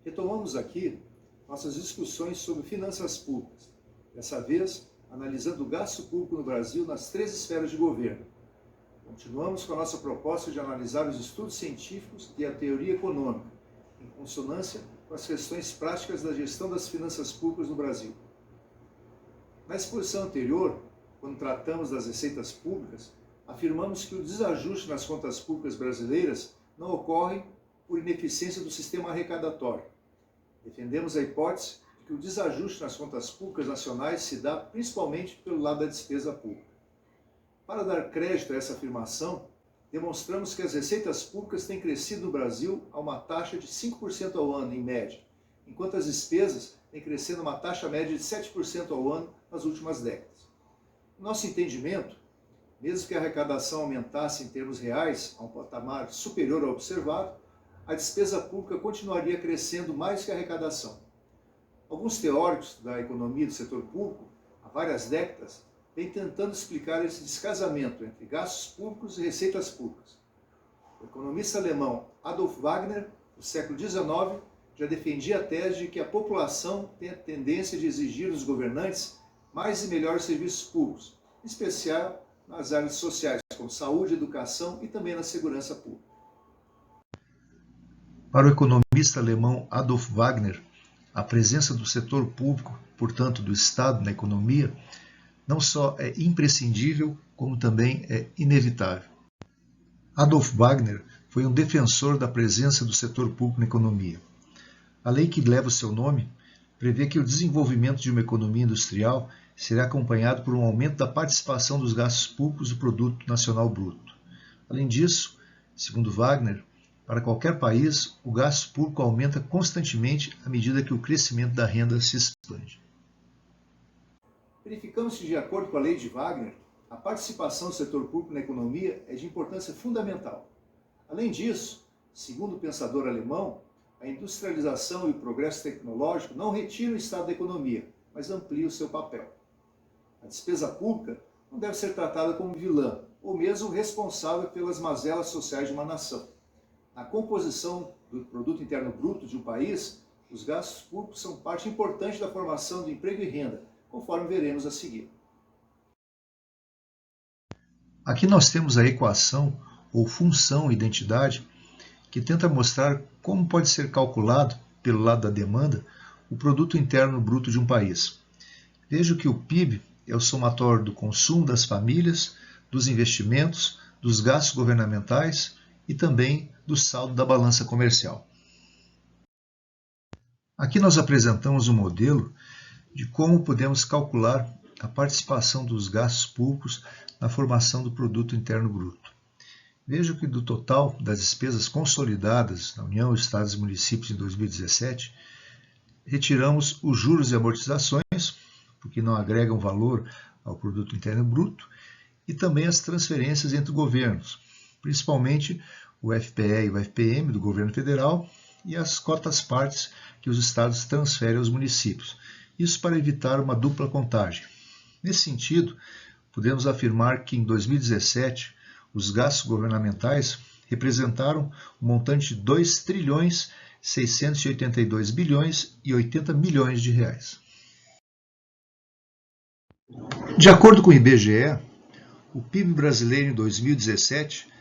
Retomamos aqui nossas discussões sobre finanças públicas, dessa vez analisando o gasto público no Brasil nas três esferas de governo. Continuamos com a nossa proposta de analisar os estudos científicos e a teoria econômica, em consonância com as questões práticas da gestão das finanças públicas no Brasil. Na exposição anterior, quando tratamos das receitas públicas, afirmamos que o desajuste nas contas públicas brasileiras não ocorre por ineficiência do sistema arrecadatório. Defendemos a hipótese de que o desajuste nas contas públicas nacionais se dá principalmente pelo lado da despesa pública. Para dar crédito a essa afirmação, demonstramos que as receitas públicas têm crescido no Brasil a uma taxa de 5% ao ano, em média, enquanto as despesas têm crescido a uma taxa média de 7% ao ano nas últimas décadas. No nosso entendimento, mesmo que a arrecadação aumentasse em termos reais a um patamar superior ao observado, a despesa pública continuaria crescendo mais que a arrecadação. Alguns teóricos da economia do setor público, há várias décadas, vêm tentando explicar esse descasamento entre gastos públicos e receitas públicas. O economista alemão Adolf Wagner, no século XIX, já defendia a tese de que a população tem a tendência de exigir dos governantes mais e melhores serviços públicos, em especial nas áreas sociais, como saúde, educação e também na segurança pública. Para o economista alemão Adolf Wagner, a presença do setor público, portanto do Estado na economia, não só é imprescindível, como também é inevitável. Adolf Wagner foi um defensor da presença do setor público na economia. A lei que leva o seu nome prevê que o desenvolvimento de uma economia industrial será acompanhado por um aumento da participação dos gastos públicos do produto nacional bruto. Além disso, segundo Wagner, para qualquer país, o gasto público aumenta constantemente à medida que o crescimento da renda se expande. Verificamos que, de acordo com a lei de Wagner, a participação do setor público na economia é de importância fundamental. Além disso, segundo o pensador alemão, a industrialização e o progresso tecnológico não retiram o estado da economia, mas ampliam o seu papel. A despesa pública não deve ser tratada como vilã, ou mesmo responsável pelas mazelas sociais de uma nação. Na composição do produto interno bruto de um país, os gastos públicos são parte importante da formação do emprego e renda, conforme veremos a seguir. Aqui nós temos a equação, ou função identidade, que tenta mostrar como pode ser calculado, pelo lado da demanda, o produto interno bruto de um país. Veja que o PIB é o somatório do consumo das famílias, dos investimentos, dos gastos governamentais e também do saldo da balança comercial. Aqui nós apresentamos um modelo de como podemos calcular a participação dos gastos públicos na formação do produto interno bruto. Veja que do total das despesas consolidadas na União, Estados e Municípios em 2017, retiramos os juros e amortizações, porque não agregam valor ao produto interno bruto, e também as transferências entre governos, principalmente o FPE e o FPM do governo federal e as cotas-partes que os estados transferem aos municípios. Isso para evitar uma dupla contagem. Nesse sentido, podemos afirmar que em 2017 os gastos governamentais representaram um montante de 2 trilhões 682 bilhões e 80 milhões de reais. De acordo com o IBGE, o PIB brasileiro em 2017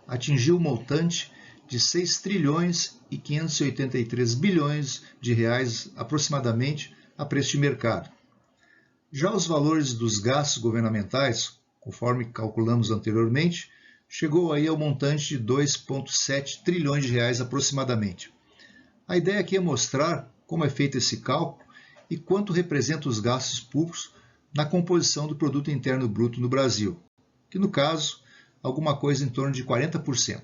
atingiu um montante de 6 trilhões e 583 bilhões de reais aproximadamente a preço de mercado. Já os valores dos gastos governamentais, conforme calculamos anteriormente, chegou aí ao montante de 2,7 trilhões de reais aproximadamente. A ideia aqui é mostrar como é feito esse cálculo e quanto representa os gastos públicos na composição do produto interno bruto no Brasil, que no caso, alguma coisa em torno de 40%.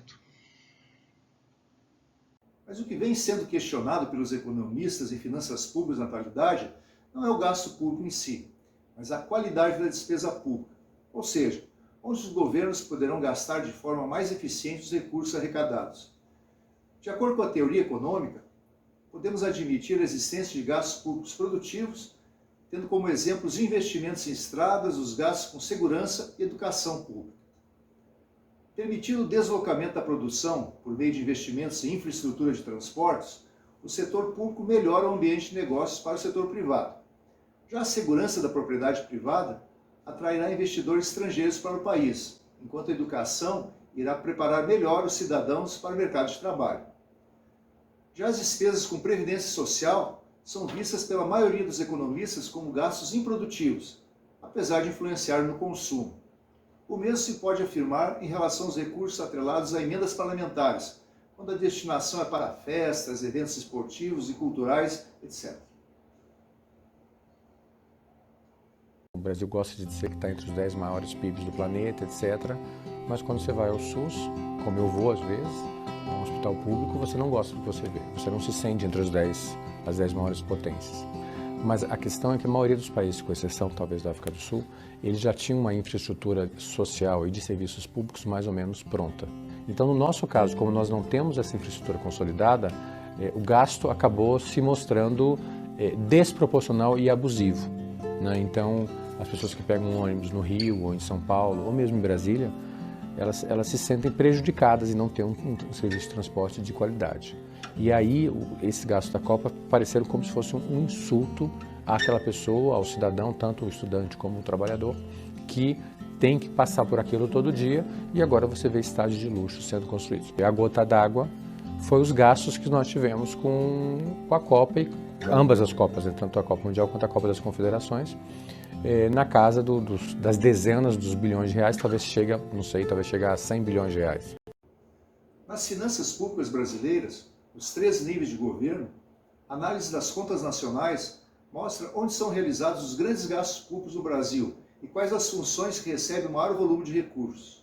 Mas o que vem sendo questionado pelos economistas em finanças públicas na atualidade não é o gasto público em si, mas a qualidade da despesa pública, ou seja, onde os governos poderão gastar de forma mais eficiente os recursos arrecadados. De acordo com a teoria econômica, podemos admitir a existência de gastos públicos produtivos, tendo como exemplo os investimentos em estradas, os gastos com segurança e educação pública. Permitindo o deslocamento da produção por meio de investimentos em infraestrutura de transportes, o setor público melhora o ambiente de negócios para o setor privado. Já a segurança da propriedade privada atrairá investidores estrangeiros para o país, enquanto a educação irá preparar melhor os cidadãos para o mercado de trabalho. Já as despesas com previdência social são vistas pela maioria dos economistas como gastos improdutivos, apesar de influenciar no consumo. O mesmo se pode afirmar em relação aos recursos atrelados a emendas parlamentares, quando a destinação é para festas, eventos esportivos e culturais, etc. O Brasil gosta de dizer que está entre os 10 maiores PIBs do planeta, etc. Mas quando você vai ao SUS, como eu vou às vezes, a um hospital público, você não gosta do que você vê. Você não se sente entre as 10 maiores potências. Mas a questão é que a maioria dos países, com exceção talvez da África do Sul, eles já tinham uma infraestrutura social e de serviços públicos mais ou menos pronta. Então, no nosso caso, como nós não temos essa infraestrutura consolidada, o gasto acabou se mostrando desproporcional e abusivo, né? Então, as pessoas que pegam um ônibus no Rio, ou em São Paulo, ou mesmo em Brasília, elas se sentem prejudicadas e não têm um serviço de transporte de qualidade. E aí, esses gastos da Copa pareceram como se fosse um insulto àquela pessoa, ao cidadão, tanto o estudante como o trabalhador, que tem que passar por aquilo todo dia, e agora você vê estádios de luxo sendo construídos. E a gota d'água foi os gastos que nós tivemos com a Copa, e ambas as Copas, tanto a Copa Mundial quanto a Copa das Confederações, na casa das dezenas dos bilhões de reais, talvez chegue a 100 bilhões de reais. Nas finanças públicas brasileiras, os 3 níveis de governo, a análise das contas nacionais mostra onde são realizados os grandes gastos públicos no Brasil e quais as funções que recebem o maior volume de recursos.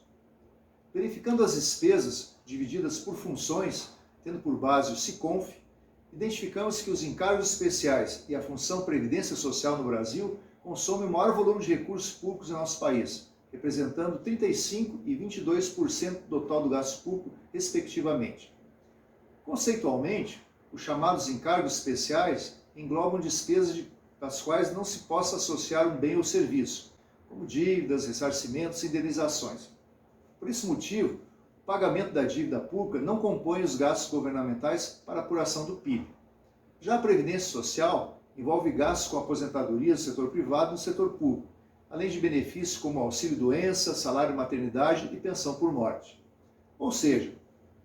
Verificando as despesas divididas por funções, tendo por base o SICONF, identificamos que os encargos especiais e a função Previdência Social no Brasil consomem o maior volume de recursos públicos em nosso país, representando 35% e 22% do total do gasto público, respectivamente. Conceitualmente, os chamados encargos especiais englobam despesas das quais não se possa associar um bem ou serviço, como dívidas, ressarcimentos e indenizações. Por esse motivo, o pagamento da dívida pública não compõe os gastos governamentais para a apuração do PIB. Já a Previdência Social envolve gastos com aposentadoria do setor privado e do setor público, além de benefícios como auxílio-doença, salário-maternidade e pensão por morte. Ou seja,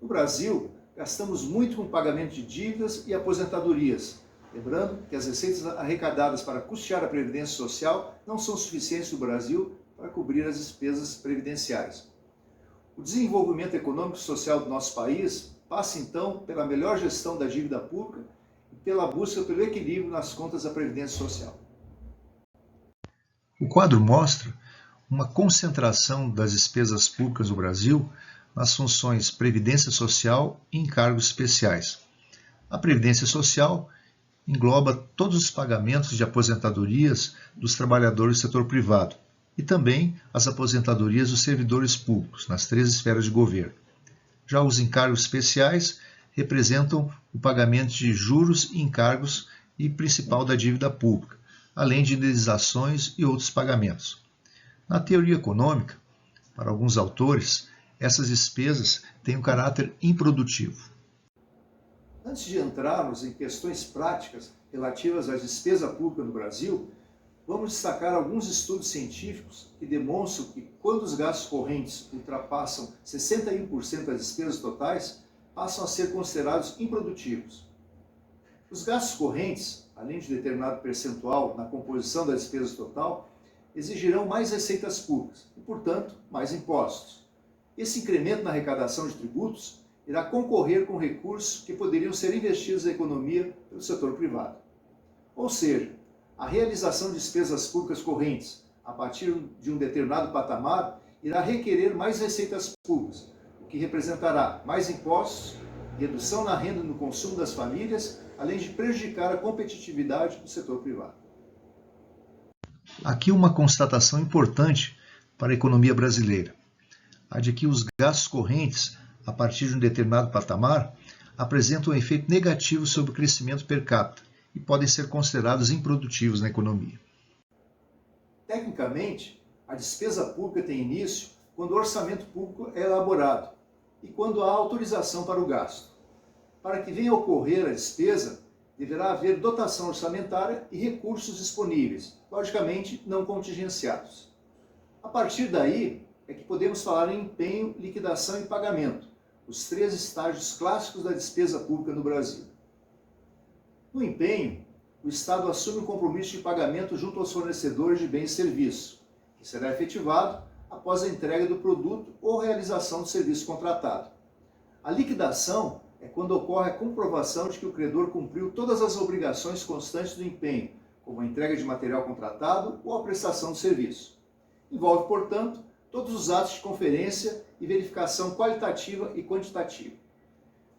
no Brasil, gastamos muito com o pagamento de dívidas e aposentadorias, lembrando que as receitas arrecadadas para custear a Previdência Social não são suficientes no Brasil para cobrir as despesas previdenciárias. O desenvolvimento econômico e social do nosso país passa, então, pela melhor gestão da dívida pública e pela busca pelo equilíbrio nas contas da Previdência Social. O quadro mostra uma concentração das despesas públicas no Brasil nas funções Previdência Social e encargos especiais. A Previdência Social engloba todos os pagamentos de aposentadorias dos trabalhadores do setor privado e também as aposentadorias dos servidores públicos, nas 3 esferas de governo. Já os encargos especiais representam o pagamento de juros e encargos e principal da dívida pública, além de indenizações e outros pagamentos. Na teoria econômica, para alguns autores, essas despesas têm um caráter improdutivo. Antes de entrarmos em questões práticas relativas à despesa pública no Brasil, vamos destacar alguns estudos científicos que demonstram que quando os gastos correntes ultrapassam 61% das despesas totais, passam a ser considerados improdutivos. Os gastos correntes, além de determinado percentual na composição da despesa total, exigirão mais receitas públicas e, portanto, mais impostos. Esse incremento na arrecadação de tributos irá concorrer com recursos que poderiam ser investidos na economia pelo setor privado. Ou seja, a realização de despesas públicas correntes a partir de um determinado patamar irá requerer mais receitas públicas, o que representará mais impostos, redução na renda e no consumo das famílias, além de prejudicar a competitividade do setor privado. Aqui uma constatação importante para a economia brasileira, a de que os gastos correntes, a partir de um determinado patamar, apresentam um efeito negativo sobre o crescimento per capita e podem ser considerados improdutivos na economia. Tecnicamente, a despesa pública tem início quando o orçamento público é elaborado e quando há autorização para o gasto. para que venha a ocorrer a despesa, deverá haver dotação orçamentária e recursos disponíveis, logicamente não contingenciados. A partir daí é que podemos falar em empenho, liquidação e pagamento, os três estágios clássicos da despesa pública no Brasil. No empenho, o Estado assume o compromisso de pagamento junto aos fornecedores de bens e serviços, que será efetivado após a entrega do produto ou realização do serviço contratado. A liquidação é quando ocorre a comprovação de que o credor cumpriu todas as obrigações constantes do empenho, como a entrega de material contratado ou a prestação do serviço. Envolve, portanto, todos os atos de conferência e verificação qualitativa e quantitativa.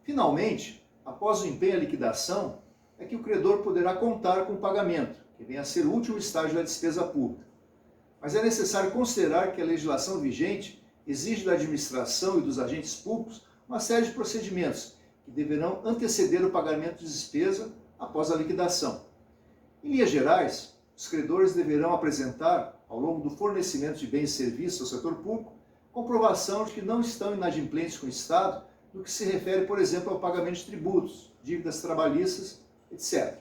Finalmente, após o empenho e a liquidação, é que o credor poderá contar com o pagamento, que vem a ser o último estágio da despesa pública. Mas é necessário considerar que a legislação vigente exige da administração e dos agentes públicos uma série de procedimentos que deverão anteceder o pagamento de despesa após a liquidação. Em linhas gerais, os credores deverão apresentar, ao longo do fornecimento de bens e serviços ao setor público, comprovação de que não estão inadimplentes com o Estado no que se refere, por exemplo, ao pagamento de tributos, dívidas trabalhistas, etc.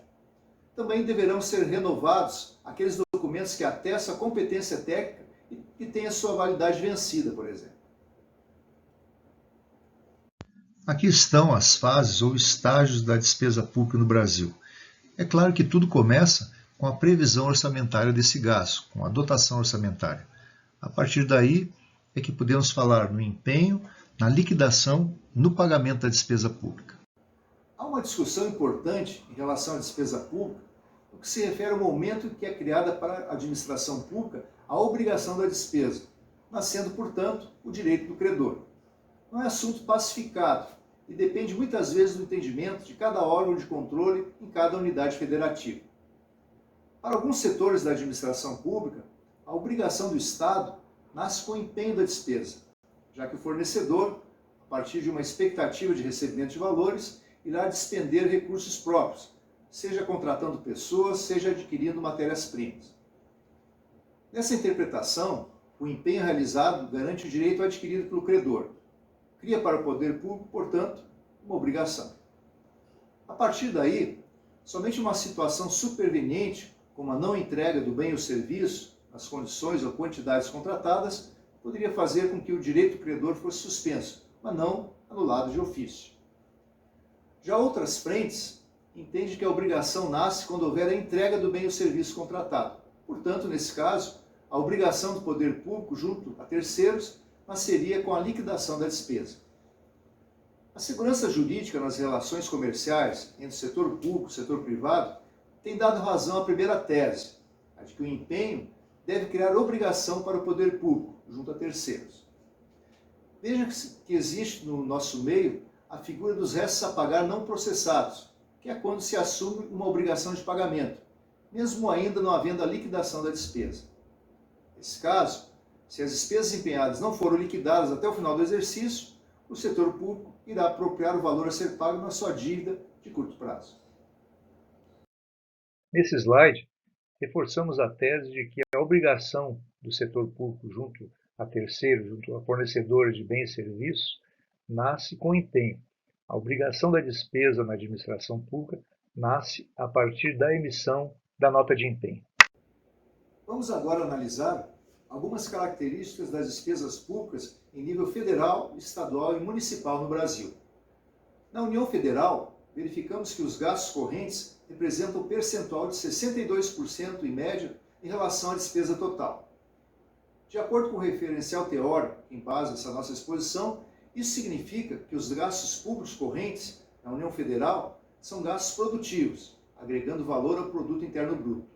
Também deverão ser renovados aqueles documentos que atestam a competência técnica e que têm a sua validade vencida, por exemplo. Aqui estão as fases ou estágios da despesa pública no Brasil. É claro que tudo começa com a previsão orçamentária desse gasto, com a dotação orçamentária. A partir daí é que podemos falar no empenho, na liquidação, no pagamento da despesa pública. Há uma discussão importante em relação à despesa pública, no que se refere ao momento em que é criada para a administração pública a obrigação da despesa, nascendo, portanto, o direito do credor. Não é assunto pacificado e depende muitas vezes do entendimento de cada órgão de controle em cada unidade federativa. Para alguns setores da administração pública, a obrigação do Estado nasce com o empenho da despesa, já que o fornecedor, a partir de uma expectativa de recebimento de valores, irá despender recursos próprios, seja contratando pessoas, seja adquirindo matérias-primas. Nessa interpretação, o empenho realizado garante o direito adquirido pelo credor. Cria para o poder público, portanto, uma obrigação. A partir daí, somente uma situação superveniente, como a não entrega do bem ou serviço, nas condições ou quantidades contratadas, poderia fazer com que o direito do credor fosse suspenso, mas não anulado de ofício. Já outras frentes entendem que a obrigação nasce quando houver a entrega do bem ou serviço contratado. Portanto, nesse caso, a obrigação do poder público junto a terceiros nasceria com a liquidação da despesa. A segurança jurídica nas relações comerciais entre o setor público e o setor privado tem dado razão à primeira tese, a de que o empenho deve criar obrigação para o poder público junto a terceiros. Veja que existe no nosso meio a figura dos restos a pagar não processados, que é quando se assume uma obrigação de pagamento, mesmo ainda não havendo a liquidação da despesa. Nesse caso, se as despesas empenhadas não foram liquidadas até o final do exercício, o setor público irá apropriar o valor a ser pago na sua dívida de curto prazo. Nesse slide, reforçamos a tese de que a obrigação do setor público junto a terceiros, junto a fornecedores de bens e serviços, nasce com empenho. A obrigação da despesa na administração pública nasce a partir da emissão da nota de empenho. Vamos agora analisar algumas características das despesas públicas em nível federal, estadual e municipal no Brasil. Na União Federal, verificamos que os gastos correntes representam um percentual de 62% em média em relação à despesa total. De acordo com o referencial teórico que embasa essa nossa exposição, isso significa que os gastos públicos correntes na União Federal são gastos produtivos, agregando valor ao produto interno bruto.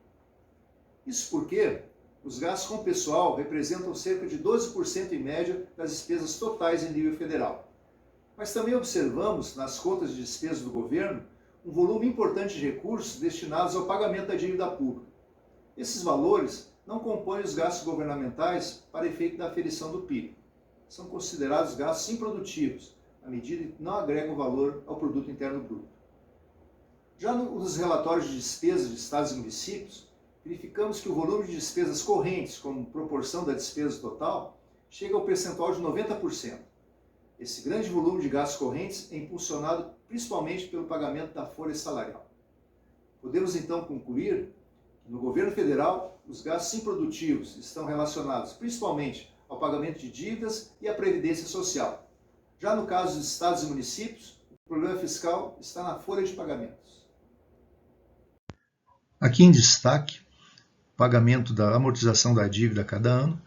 Isso porque os gastos com pessoal representam cerca de 12% em média das despesas totais em nível federal. Mas também observamos nas contas de despesas do governo um volume importante de recursos destinados ao pagamento da dívida pública. Esses valores não compõem os gastos governamentais para efeito da aferição do PIB. São considerados gastos improdutivos, à medida que não agregam valor ao produto interno bruto. Já nos relatórios de despesas de estados e municípios, verificamos que o volume de despesas correntes, como proporção da despesa total, chega ao percentual de 90%. Esse grande volume de gastos correntes é impulsionado principalmente pelo pagamento da folha salarial. Podemos então concluir que no governo federal os gastos improdutivos estão relacionados principalmente ao pagamento de dívidas e à previdência social. Já no caso dos estados e municípios, o problema fiscal está na folha de pagamentos. Aqui em destaque, o pagamento da amortização da dívida a cada ano,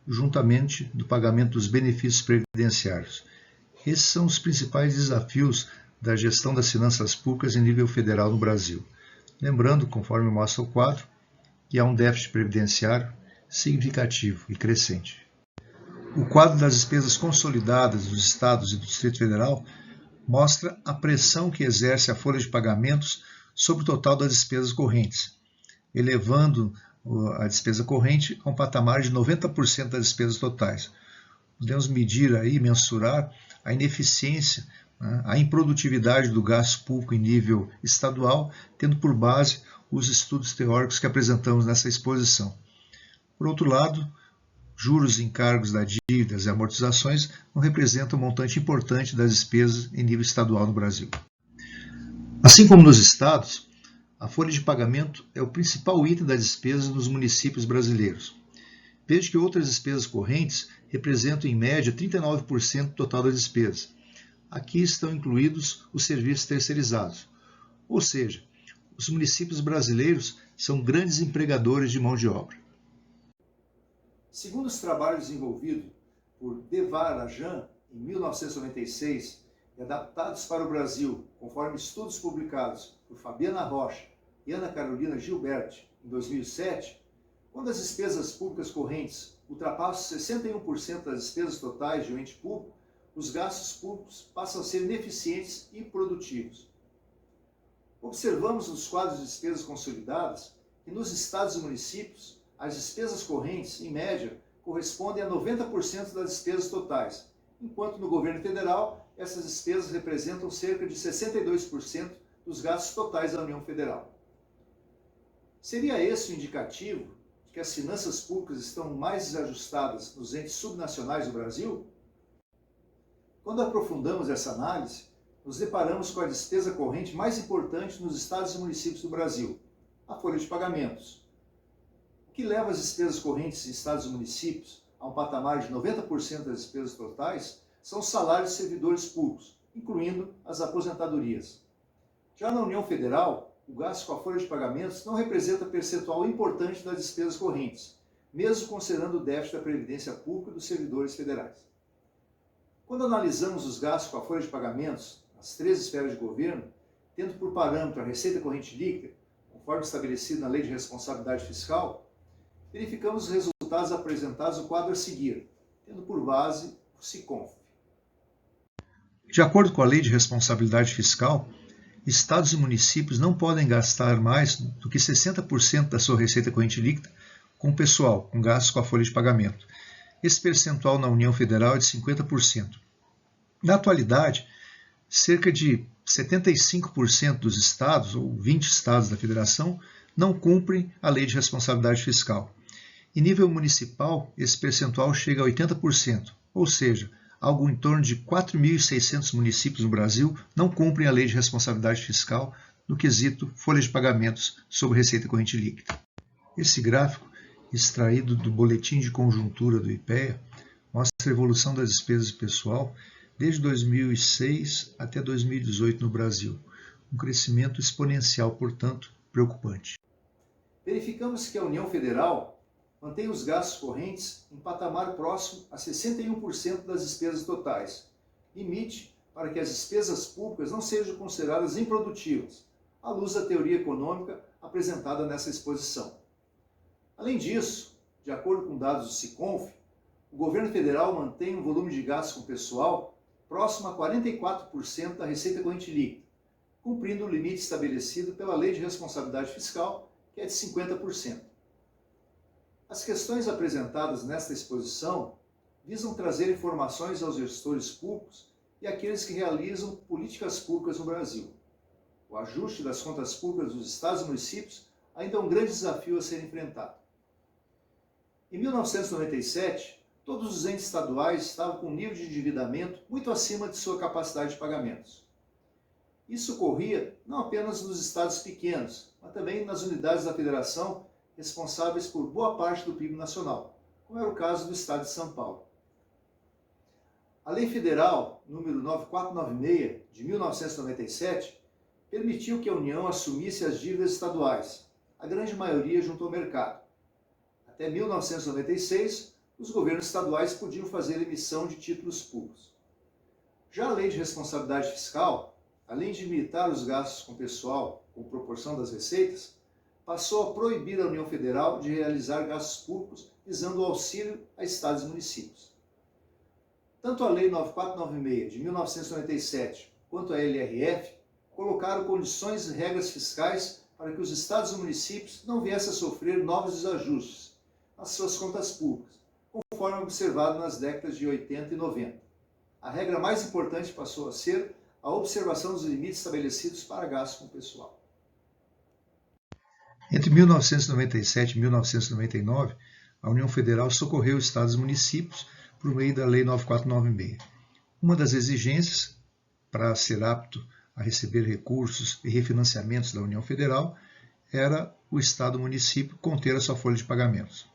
juntamente do pagamento dos benefícios previdenciários. Esses são os principais desafios da gestão das finanças públicas em nível federal no Brasil. Lembrando, conforme mostra o quadro, que há um déficit previdenciário significativo e crescente. O quadro das despesas consolidadas dos estados e do Distrito Federal mostra a pressão que exerce a folha de pagamentos sobre o total das despesas correntes, elevando a despesa corrente a um patamar de 90% das despesas totais. Podemos medir aí, mensurar a ineficiência, a improdutividade do gasto público em nível estadual, tendo por base os estudos teóricos que apresentamos nessa exposição. Por outro lado, juros e encargos das dívidas e amortizações não representam um montante importante das despesas em nível estadual no Brasil. Assim como nos estados, a folha de pagamento é o principal item das despesas nos municípios brasileiros. Veja que outras despesas correntes representam em média 39% do total das despesas. Aqui estão incluídos os serviços terceirizados, ou seja, os municípios brasileiros são grandes empregadores de mão de obra. Segundo os trabalhos desenvolvidos por Devar Rajan em 1996 e adaptados para o Brasil, conforme estudos publicados por Fabiana Rocha e Ana Carolina Gilberti em 2007, quando as despesas públicas correntes ultrapassam 61% das despesas totais de um ente público, os gastos públicos passam a ser ineficientes e improdutivos. Observamos nos quadros de despesas consolidadas que nos estados e municípios as despesas correntes, em média, correspondem a 90% das despesas totais, enquanto no governo federal essas despesas representam cerca de 62% dos gastos totais da União Federal. Seria esse o indicativo de que as finanças públicas estão mais desajustadas nos entes subnacionais do Brasil? Quando aprofundamos essa análise, nos deparamos com a despesa corrente mais importante nos estados e municípios do Brasil, a folha de pagamentos. O que leva as despesas correntes em estados e municípios a um patamar de 90% das despesas totais são os salários de servidores públicos, incluindo as aposentadorias. Já na União Federal, o gasto com a folha de pagamentos não representa percentual importante das despesas correntes, mesmo considerando o déficit da Previdência Pública dos servidores federais. Quando analisamos os gastos com a folha de pagamentos nas três esferas de governo, tendo por parâmetro a receita corrente líquida, conforme estabelecido na Lei de Responsabilidade Fiscal, verificamos os resultados apresentados no quadro a seguir, tendo por base o SICONF. De acordo com a Lei de Responsabilidade Fiscal, estados e municípios não podem gastar mais do que 60% da sua receita corrente líquida com pessoal, com gastos com a folha de pagamento. Esse percentual na União Federal é de 50%. Na atualidade, cerca de 75% dos estados, ou 20 estados da federação, não cumprem a Lei de Responsabilidade Fiscal. Em nível municipal, esse percentual chega a 80%, ou seja, algo em torno de 4.600 municípios no Brasil não cumprem a Lei de Responsabilidade Fiscal no quesito folha de pagamentos sobre receita corrente líquida. Esse gráfico, extraído do Boletim de Conjuntura do IPEA, mostra a evolução das despesas de pessoal desde 2006 até 2018 no Brasil, um crescimento exponencial, portanto, preocupante. Verificamos que a União Federal mantém os gastos correntes em patamar próximo a 61% das despesas totais, limite para que as despesas públicas não sejam consideradas improdutivas, à luz da teoria econômica apresentada nessa exposição. Além disso, de acordo com dados do SICONF, o governo federal mantém um volume de gastos com pessoal próximo a 44% da receita corrente líquida, cumprindo o limite estabelecido pela Lei de Responsabilidade Fiscal, que é de 50%. As questões apresentadas nesta exposição visam trazer informações aos gestores públicos e àqueles que realizam políticas públicas no Brasil. O ajuste das contas públicas dos estados e municípios ainda é um grande desafio a ser enfrentado. Em 1997, todos os entes estaduais estavam com um nível de endividamento muito acima de sua capacidade de pagamentos. Isso ocorria não apenas nos estados pequenos, mas também nas unidades da federação responsáveis por boa parte do PIB nacional, como era o caso do estado de São Paulo. A Lei Federal número 9496 de 1997 permitiu que a União assumisse as dívidas estaduais, a grande maioria junto ao mercado. Até 1996, os governos estaduais podiam fazer emissão de títulos públicos. Já a Lei de Responsabilidade Fiscal, além de limitar os gastos com pessoal com proporção das receitas, passou a proibir a União Federal de realizar gastos públicos visando o auxílio a estados e municípios. Tanto a Lei 9496 de 1997 quanto a LRF colocaram condições e regras fiscais para que os estados e municípios não viessem a sofrer novos desajustes às suas contas públicas, conforme observado nas décadas de 80 e 90. A regra mais importante passou a ser a observação dos limites estabelecidos para gastos com pessoal. Entre 1997 e 1999, a União Federal socorreu os estados e municípios por meio da Lei 9496. Uma das exigências para ser apto a receber recursos e refinanciamentos da União Federal era o Estado ou município conter a sua folha de pagamentos.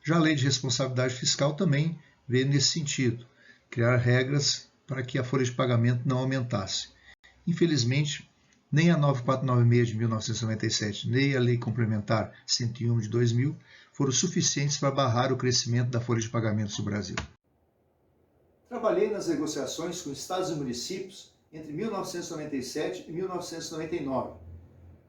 Já a Lei de Responsabilidade Fiscal também veio nesse sentido, criar regras para que a folha de pagamento não aumentasse. Infelizmente, nem a 9496 de 1997, nem a Lei Complementar 101 de 2000 foram suficientes para barrar o crescimento da folha de pagamentos do Brasil. Trabalhei nas negociações com estados e municípios entre 1997 e 1999,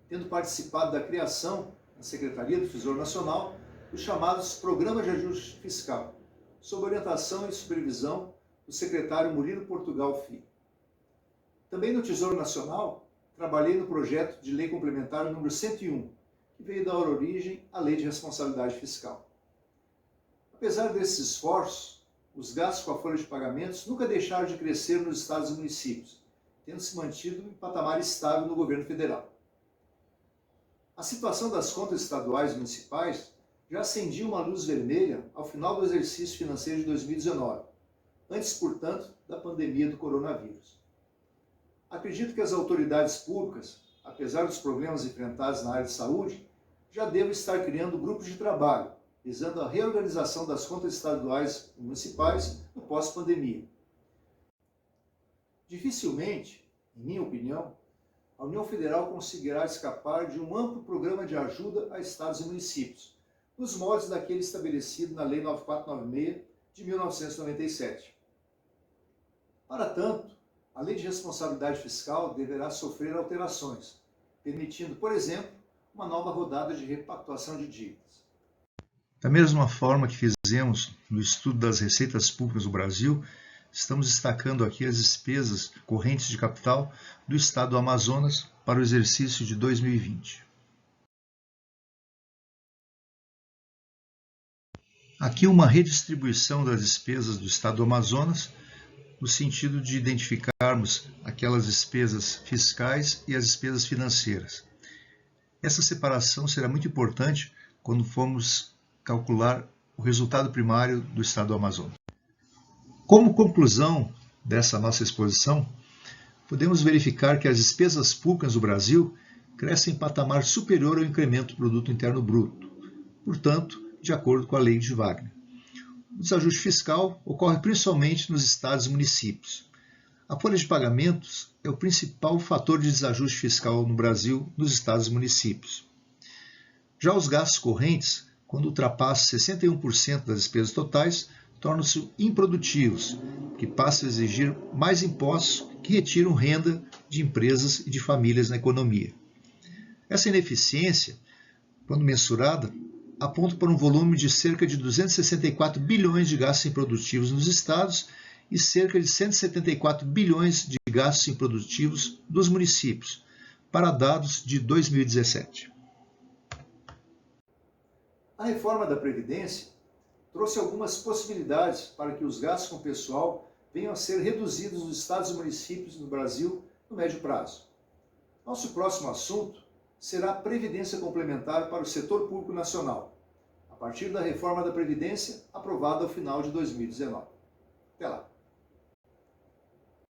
tendo participado da criação, na Secretaria do Tesouro Nacional, dos chamados Programas de Ajuste Fiscal, sob orientação e supervisão do secretário Murilo Portugal Filho. Também no Tesouro Nacional, trabalhei no projeto de Lei Complementar número 101, que veio dar origem à Lei de Responsabilidade Fiscal. Apesar desses esforços, os gastos com a folha de pagamentos nunca deixaram de crescer nos estados e municípios, tendo se mantido em patamar estável no governo federal. A situação das contas estaduais e municipais já acendia uma luz vermelha ao final do exercício financeiro de 2019, antes, portanto, da pandemia do coronavírus. Acredito que as autoridades públicas, apesar dos problemas enfrentados na área de saúde, já devem estar criando grupos de trabalho, visando a reorganização das contas estaduais e municipais no pós-pandemia. Dificilmente, em minha opinião, a União Federal conseguirá escapar de um amplo programa de ajuda a estados e municípios, nos moldes daquele estabelecido na Lei 9496 de 1997. Para tanto, a Lei de Responsabilidade Fiscal deverá sofrer alterações, permitindo, por exemplo, uma nova rodada de repactuação de dívidas. Da mesma forma que fizemos no estudo das receitas públicas do Brasil, estamos destacando aqui as despesas correntes de capital do Estado do Amazonas para o exercício de 2020. Aqui uma redistribuição das despesas do Estado do Amazonas, no sentido de identificarmos aquelas despesas fiscais e as despesas financeiras. Essa separação será muito importante quando formos calcular o resultado primário do Estado do Amazonas. Como conclusão dessa nossa exposição, podemos verificar que as despesas públicas do Brasil crescem em patamar superior ao incremento do Produto Interno Bruto, portanto, de acordo com a Lei de Wagner. O desajuste fiscal ocorre principalmente nos estados e municípios. A folha de pagamentos é o principal fator de desajuste fiscal no Brasil nos estados e municípios. Já os gastos correntes, quando ultrapassam 61% das despesas totais, tornam-se improdutivos, que passam a exigir mais impostos que retiram renda de empresas e de famílias na economia. Essa ineficiência, quando mensurada, aponta para um volume de cerca de 264 bilhões de gastos improdutivos nos estados e cerca de 174 bilhões de gastos improdutivos dos municípios, para dados de 2017. A reforma da Previdência trouxe algumas possibilidades para que os gastos com pessoal venham a ser reduzidos nos estados e municípios do Brasil no médio prazo. Nosso próximo assunto será a Previdência Complementar para o Setor Público Nacional, a partir da reforma da Previdência aprovada ao final de 2019. Até lá!